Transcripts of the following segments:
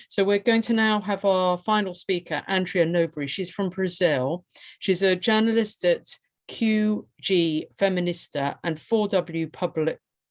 So we're going to now have our final speaker, Andreia Nobre. She's from Brazil. She's a journalist at QG Feminista and 4W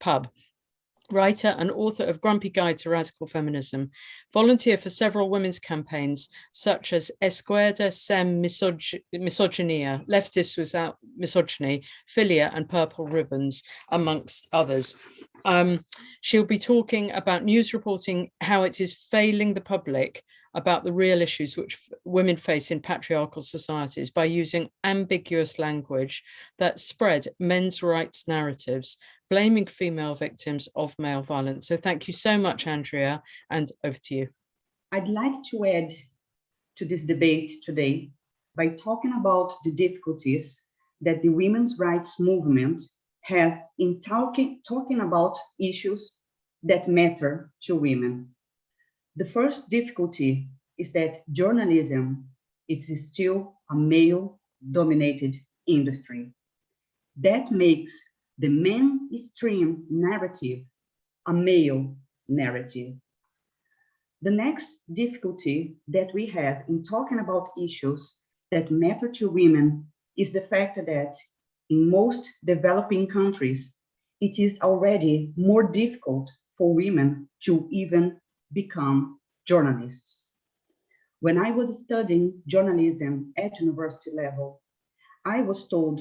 Pub, writer and author of Grumpy Guide to Radical Feminism, volunteer for several women's campaigns such as Esquerda Sem Misogynia, Leftists Without Misogyny, Filia and Purple Ribbons, amongst others. She'll be talking about news reporting, how it is failing the public about the real issues which women face in patriarchal societies by using ambiguous language that spread men's rights narratives, blaming female victims of male violence. So thank you so much, Andreia, and over to you. I'd like to add to this debate today by talking about the difficulties that the women's rights movement has in talking about issues that matter to women. The first difficulty is that journalism is still a male-dominated industry. That makes the mainstream narrative a male narrative. The next difficulty that we have in talking about issues that matter to women is the fact that in most developing countries, it is already more difficult for women to even become journalists. When I was studying journalism at university level, I was told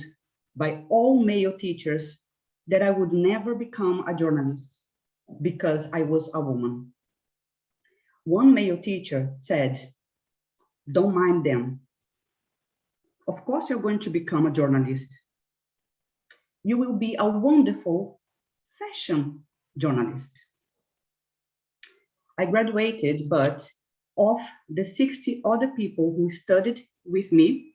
by all male teachers that I would never become a journalist because I was a woman. One male teacher said, "Don't mind them. Of course you're going to become a journalist. You will be a wonderful fashion journalist." I graduated, but of the 60 other people who studied with me,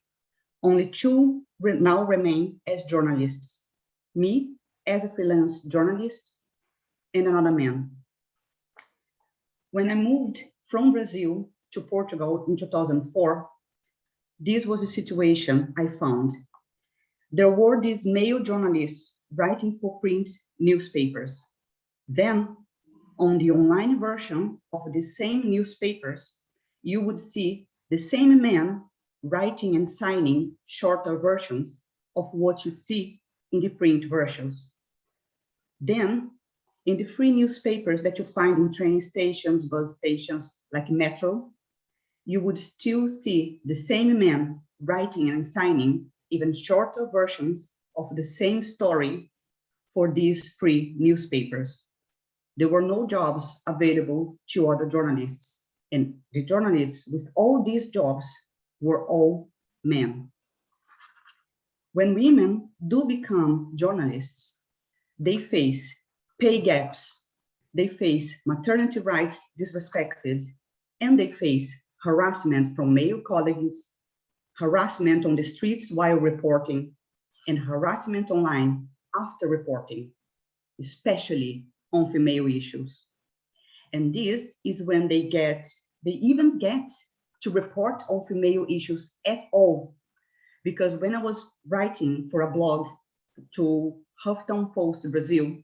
only 2 now remain as journalists. Me as a freelance journalist and another man. When I moved from Brazil to Portugal in 2004, this was a situation I found. There were these male journalists writing for print newspapers. Then, on the online version of the same newspapers, you would see the same men writing and signing shorter versions of what you see in the print versions. Then, in the free newspapers that you find in train stations, bus stations, like Metro, you would still see the same men writing and signing even shorter versions of the same story for these free newspapers. There were no jobs available to other journalists, and the journalists with all these jobs were all men. When women do become journalists, they face pay gaps, they face maternity rights disrespected, and they face harassment from male colleagues, harassment on the streets while reporting, and harassment online after reporting, especially on female issues. And this is when they even get to report on female issues at all. Because when I was writing for a blog to Huffington Post Brazil,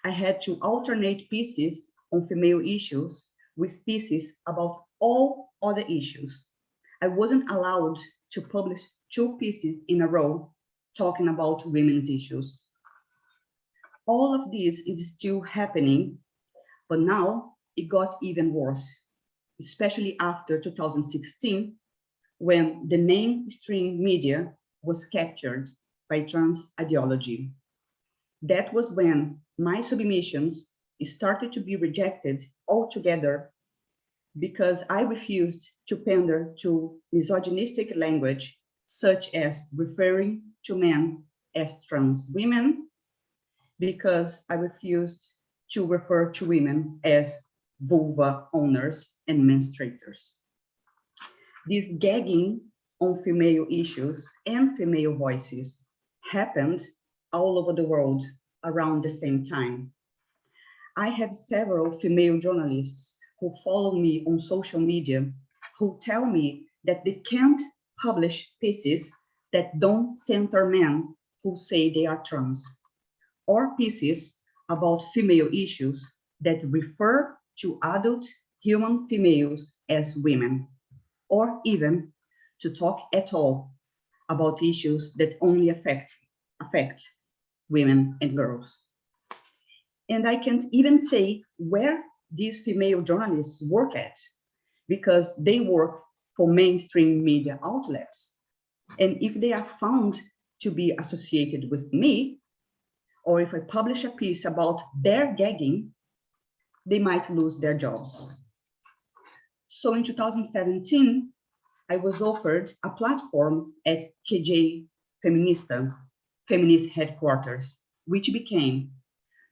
I had to alternate pieces on female issues with pieces about all other issues. I wasn't allowed to publish 2 pieces in a row talking about women's issues. All of this is still happening, but now it got even worse, especially after 2016, when the mainstream media was captured by trans ideology. That was when my submissions started to be rejected altogether because I refused to pander to misogynistic language, such as referring to men as trans women, because I refused to refer to women as vulva owners and menstruators. This gagging on female issues and female voices happened all over the world around the same time. I have several female journalists who follow me on social media who tell me that they can't publish pieces that don't center men who say they are trans, or pieces about female issues that refer to adult human females as women, or even to talk at all about issues that only affect women and girls. And I can't even say where these female journalists work at, because they work for mainstream media outlets. And if they are found to be associated with me, or if I publish a piece about their gagging, they might lose their jobs. So in 2017, I was offered a platform at QG Feminista, feminist headquarters, which became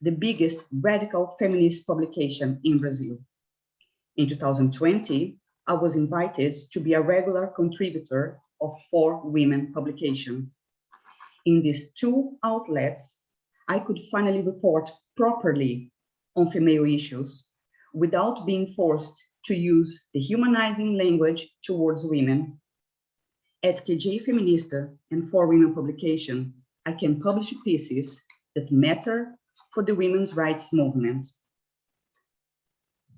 the biggest radical feminist publication in Brazil. In 2020, I was invited to be a regular contributor of 4 women publications. In these 2 outlets, I could finally report properly on female issues without being forced to use the humanizing language towards women. At QG Feminista and 4 Women publication, I can publish pieces that matter for the women's rights movement.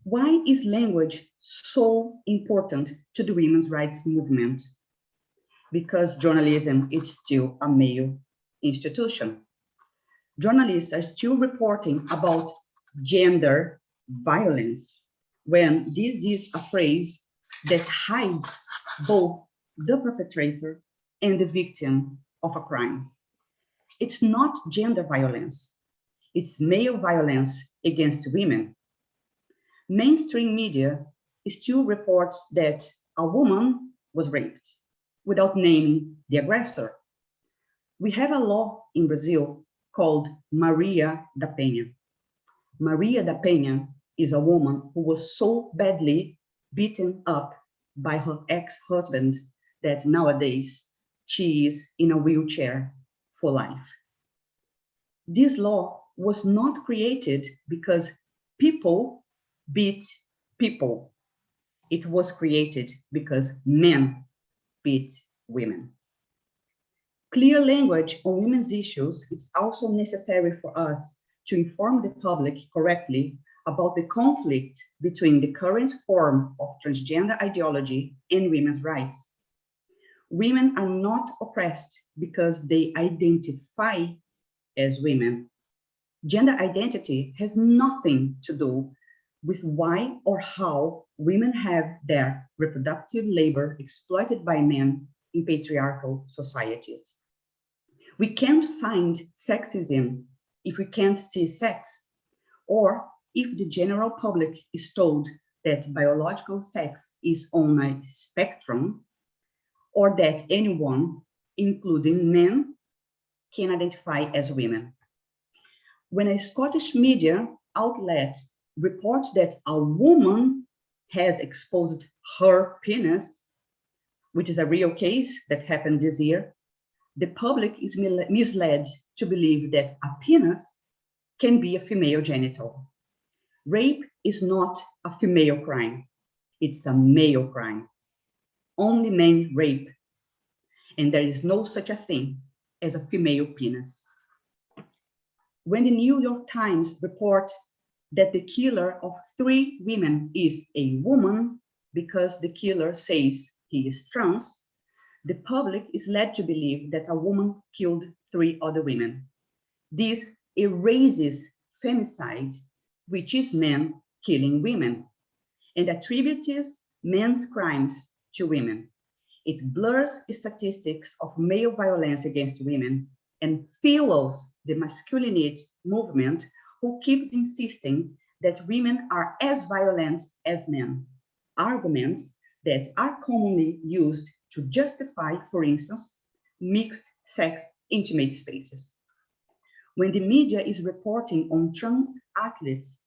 Why is language so important to the women's rights movement? Because journalism is still a male institution. Journalists are still reporting about gender violence when this is a phrase that hides both the perpetrator and the victim of a crime. It's not gender violence, it's male violence against women. Mainstream media still reports that a woman was raped without naming the aggressor. We have a law in Brazil called Maria da Penha. Maria da Penha is a woman who was so badly beaten up by her ex-husband that nowadays she is in a wheelchair for life. This law was not created because people beat people. It was created because men beat women. Clear language on women's issues is also necessary for us to inform the public correctly about the conflict between the current form of transgender ideology and women's rights. Women are not oppressed because they identify as women. Gender identity has nothing to do with why or how women have their reproductive labor exploited by men in patriarchal societies. We can't find sexism if we can't see sex, or if the general public is told that biological sex is on a spectrum, or that anyone, including men, can identify as women. When a Scottish media outlet reports that a woman has exposed her penis, which is a real case that happened this year, the public is misled to believe that a penis can be a female genital. Rape is not a female crime, it's a male crime. Only men rape, and there is no such a thing as a female penis. When the New York Times reports that the killer of 3 women is a woman because the killer says he is trans, the public is led to believe that a woman killed 3 other women. This erases femicide, which is men killing women, and attributes men's crimes to women. It blurs statistics of male violence against women and fuels the masculinity movement, who keeps insisting that women are as violent as men, arguments that are commonly used to justify, for instance, mixed sex intimate spaces. When the media is reporting on trans athletes,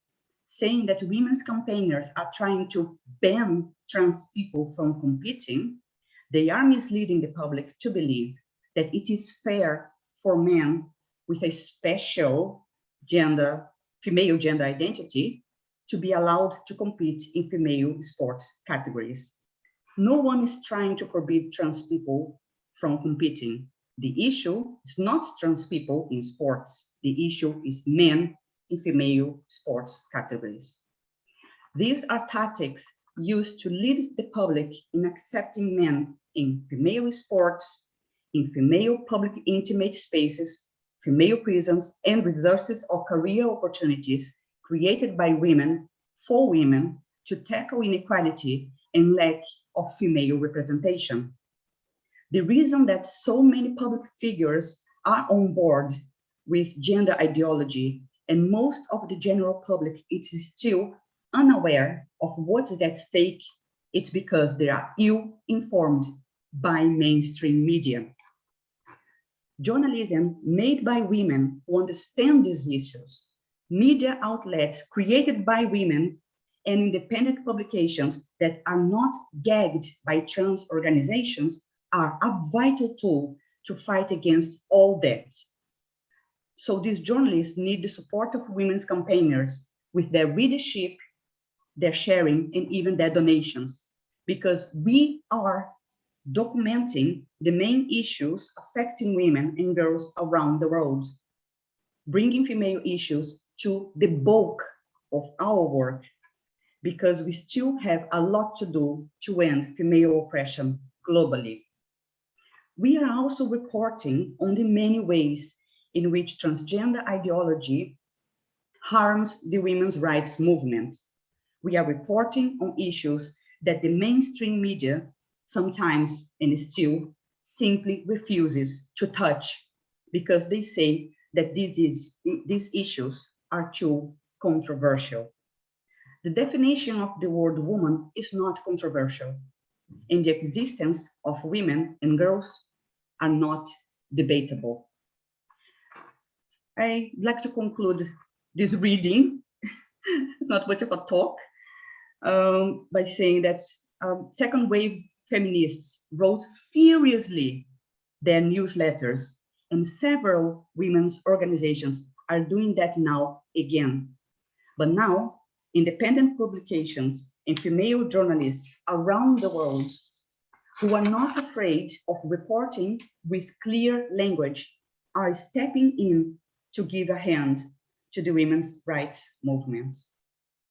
saying that women's campaigners are trying to ban trans people from competing, they are misleading the public to believe that it is fair for men with a special female gender identity to be allowed to compete in female sports categories. No one is trying to forbid trans people from competing. The issue is not trans people in sports. The issue is men in female sports categories. These are tactics used to lead the public in accepting men in female sports, in female public intimate spaces, female prisons, and resources or career opportunities created by women for women to tackle inequality and lack of female representation. The reason that so many public figures are on board with gender ideology and most of the general public is still unaware of what is at stake, it's because they are ill-informed by mainstream media. Journalism made by women who understand these issues, media outlets created by women, and independent publications that are not gagged by trans organizations are a vital tool to fight against all that. So these journalists need the support of women's campaigners with their readership, their sharing, and even their donations, because we are documenting the main issues affecting women and girls around the world, bringing female issues to the bulk of our work, because we still have a lot to do to end female oppression globally. We are also reporting on the many ways in which transgender ideology harms the women's rights movement. We are reporting on issues that the mainstream media sometimes and still simply refuses to touch because they say that these issues are too controversial. The definition of the word woman is not controversial, and the existence of women and girls are not debatable. I'd like to conclude this reading, it's not much of a talk, by saying that second wave feminists wrote furiously their newsletters, and several women's organizations are doing that now again. But now, independent publications and female journalists around the world who are not afraid of reporting with clear language are stepping in to give a hand to the women's rights movement.